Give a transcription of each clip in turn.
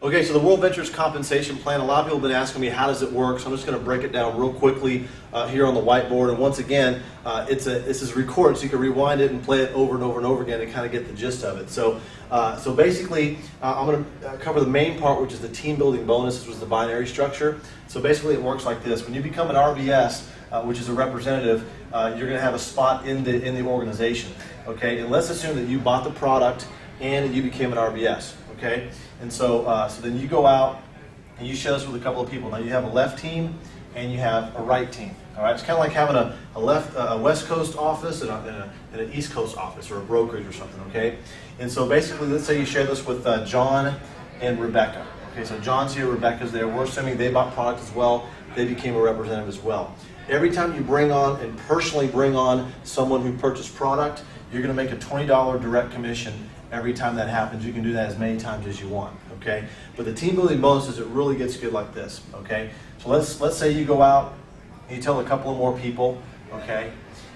Okay, so the WorldVentures compensation plan, a lot of people have been asking me how does it work, so I'm just going to break it down real quickly here on the whiteboard. And once again, this is recorded, so you can rewind it and play it over and over and over again and kind of get the gist of it. So basically, I'm going to cover the main part, which is the team building bonus, which was the binary structure. So basically it works like this. When you become an RBS, which is a representative, you're going to have a spot in the organization. Okay, and let's assume that you bought the product and you became an RBS. Okay, and so then you go out and you share this with a couple of people. Now you have a left team and you have a right team. All right, it's kind of like having a West Coast office and an East Coast office or a brokerage or something. Okay, and so basically, let's say you share this with John and Rebecca. Okay, so John's here, Rebecca's there. We're assuming they bought product as well. They became a representative as well. Every time you bring on and personally bring on someone who purchased product, you're going to make a $20 direct commission. Every time that happens, you can do that as many times as you want, okay? But the team building bonuses, it really gets good like this, okay? So let's say you go out, and you tell a couple of more people, okay?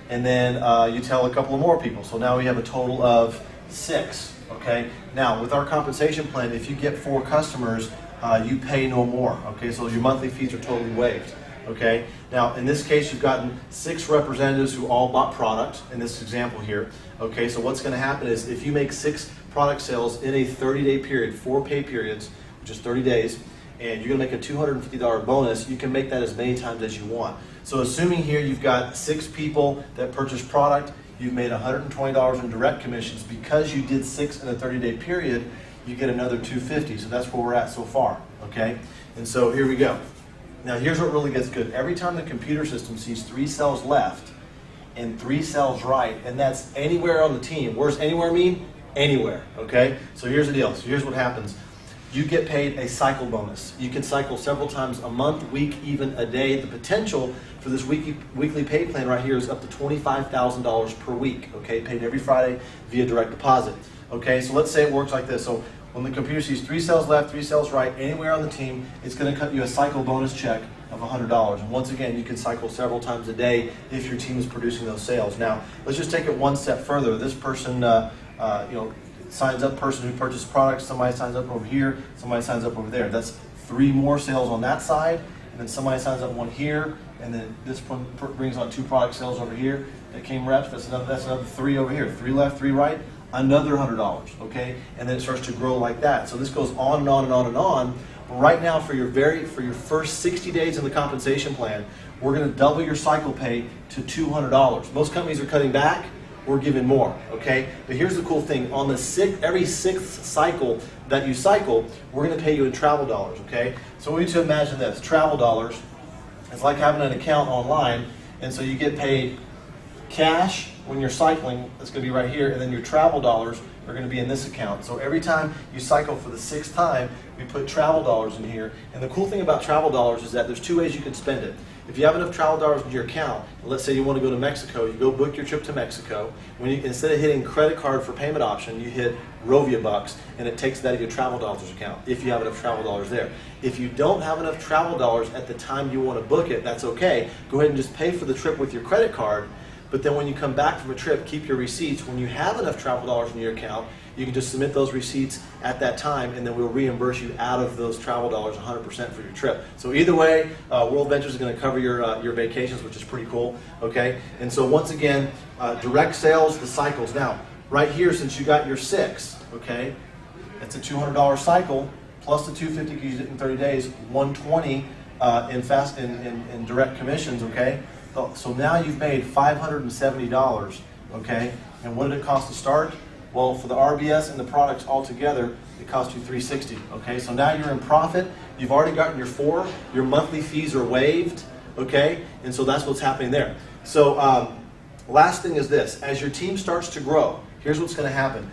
And then you tell a couple of more people. So now we have a total of 6, okay? Now, with our compensation plan, if you get 4 customers, you pay no more, okay? So your monthly fees are totally waived. Okay. Now, in this case, you've gotten 6 representatives who all bought product in this example here. Okay. So what's going to happen is if you make 6 product sales in a 30-day period, 4 pay periods, which is 30 days, and you're going to make a $250 bonus, you can make that as many times as you want. So assuming here you've got 6 people that purchased product, you've made $120 in direct commissions. Because you did 6 in a 30-day period, you get another $250. So that's where we're at so far. Okay. And so here we go. Now here's what really gets good. Every time the computer system sees 3 cells left and 3 cells right, and that's anywhere on the team. Where does anywhere mean? Anywhere, okay? So here's the deal. So here's what happens. You get paid a cycle bonus. You can cycle several times a month, week, even a day. The potential for this weekly pay plan right here is up to $25,000 per week, okay? Paid every Friday via direct deposit, okay? So let's say it works like this. So when the computer sees 3 cells left, 3 cells right, anywhere on the team, it's going to cut you a cycle bonus check of $100. And once again, you can cycle several times a day if your team is producing those sales. Now, let's just take it one step further. This person, signs up, person who purchased products, somebody signs up over here, somebody signs up over there. That's 3 more sales on that side, and then somebody signs up 1 here, and then this one brings on 2 product sales over here. That came reps. That's another 3 over here. 3 left, 3 right. Another $100, okay? And then it starts to grow like that. So this goes on and on and on and on. But right now, for your first 60 days in the compensation plan, we're going to double your cycle pay to $200. Most companies are cutting back. We're giving more, okay? But here's the cool thing. On the every 6th cycle that you cycle, we're going to pay you in travel dollars, okay? So we need to imagine this. Travel dollars, it's like having an account online, and so you get paid cash when you're cycling. It's going to be right here, and then your travel dollars are going to be in this account. So every time you cycle for the 6th time, we put travel dollars in here. And the cool thing about travel dollars is that there's 2 ways you can spend it. If you have enough travel dollars in your account, and let's say you want to go to Mexico, you go book your trip to Mexico. Instead of hitting credit card for payment option, you hit Rovia Bucks, and it takes that out of your travel dollars account if you have enough travel dollars there. If you don't have enough travel dollars at the time you want to book it, that's okay. Go ahead and just pay for the trip with your credit card. But then when you come back from a trip, keep your receipts. When you have enough travel dollars in your account, you can just submit those receipts at that time, and then we'll reimburse you out of those travel dollars 100% for your trip. So either way, WorldVentures is going to cover your vacations, which is pretty cool, okay? And so once again, direct sales, the cycles. Now, right here, since you got your 6, okay, that's a $200 cycle, plus the $250 because you did it in 30 days, $120 in direct commissions, okay? So now you've made $570, okay? And what did it cost to start? Well, for the RBS and the products all together, it cost you $360, okay? So now you're in profit. You've already gotten your 4. Your monthly fees are waived, okay? And so that's what's happening there. So last thing is this. As your team starts to grow, here's what's going to happen.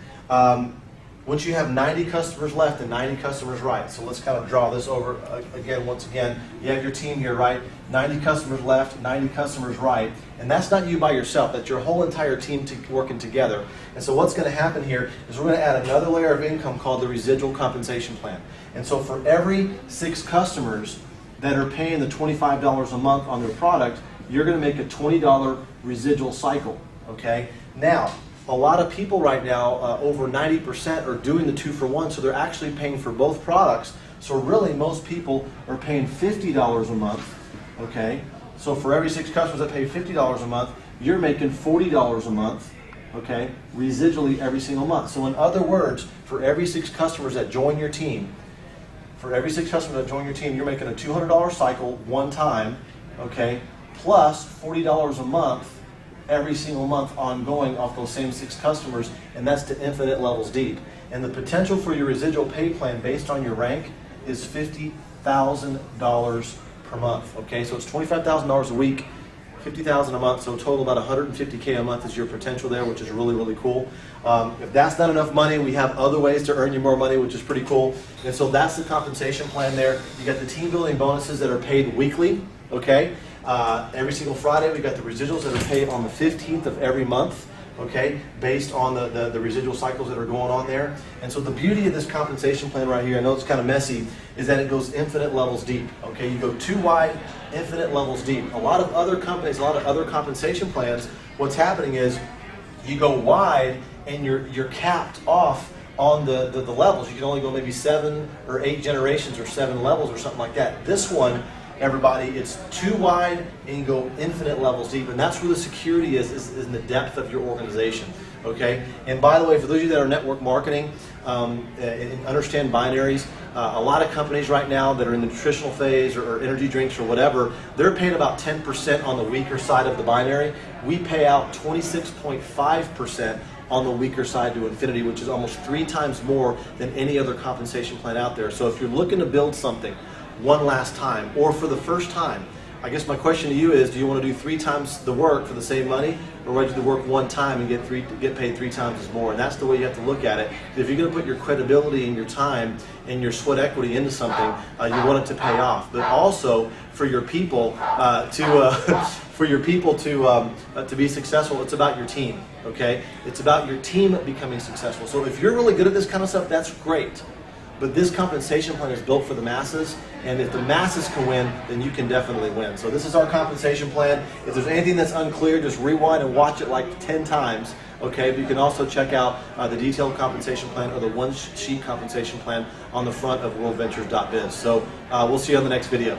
Once you have 90 customers left and 90 customers right, so let's kind of draw this over again, once again. You have your team here, right? 90 customers left, 90 customers right. And that's not you by yourself. That's your whole entire team working together. And so what's going to happen here is we're going to add another layer of income called the residual compensation plan. And so for every 6 customers that are paying the $25 a month on their product, you're going to make a $20 residual cycle, okay? Now, a lot of people right now, over 90% are doing the 2-for-1, so they're actually paying for both products So really, most people are paying $50 a month, okay? So for every 6 customers that pay $50 a month, you're making $40 a month, okay, residually every single month. So in other words, for every 6 customers that join your team, you're making a $200 cycle one time, okay, plus $40 a month every single month ongoing off those same 6 customers, and that's to infinite levels deep. And the potential for your residual pay plan based on your rank is $50,000 per month, okay? So it's $25,000 a week, $50,000 a month, so total about $150K a month is your potential there, which is really, really cool. If that's not enough money, we have other ways to earn you more money, which is pretty cool. And so that's the compensation plan there. You got the team building bonuses that are paid weekly, okay? Every single Friday, we got the residuals that are paid on the 15th of every month, okay, based on the residual cycles that are going on there. And so the beauty of this compensation plan right here, I know it's kind of messy, is that it goes infinite levels deep, okay? You go too wide, infinite levels deep. A lot of other companies, a lot of other compensation plans, what's happening is you go wide and you're capped off on the levels. You can only go maybe 7 or 8 generations or 7 levels or something like that. This one, everybody, it's too wide and you go infinite levels deep, and that's where the security is in the depth of your organization, okay? And by the way, for those of you that are network marketing and understand binaries, a lot of companies right now that are in the nutritional phase or energy drinks or whatever, they're paying about 10% on the weaker side of the binary. We pay out 26.5% on the weaker side to infinity, which is almost 3 times more than any other compensation plan out there. So if you're looking to build something one last time or for the first time, I guess my question to you is, do you want to do 3 times the work for the same money, or would you do the work one time and get paid 3 times as more? And that's the way you have to look at it. If you're going to put your credibility and your time and your sweat equity into something, you want it to pay off. But also for your people to be successful, it's about your team. Okay, it's about your team becoming successful. So if you're really good at this kind of stuff, that's great. But this compensation plan is built for the masses, and if the masses can win, then you can definitely win. So this is our compensation plan. If there's anything that's unclear, just rewind and watch it like 10 times, okay? But you can also check out the detailed compensation plan or the one-sheet compensation plan on the front of worldventures.biz. So we'll see you on the next video.